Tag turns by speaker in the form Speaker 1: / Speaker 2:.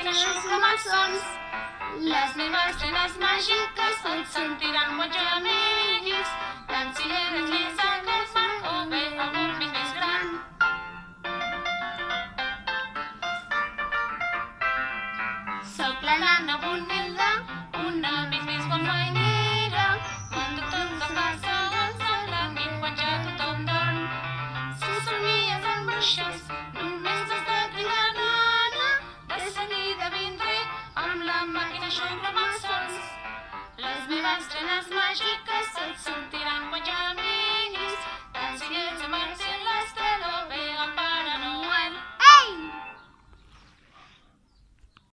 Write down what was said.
Speaker 1: creixen cromassons. Les meves trenes màgiques et sentiran molt gemegis. Tant si eres més aquest o bé algun més gran. Soc la nana boneta, una més bonmainera. Quan tothom que passa a mi quan ja tothom dorm. Si somies amb bruixes, només has de cridar nana. De seguida vindré amb la màquina xocromassons. Les meves trenes màgiques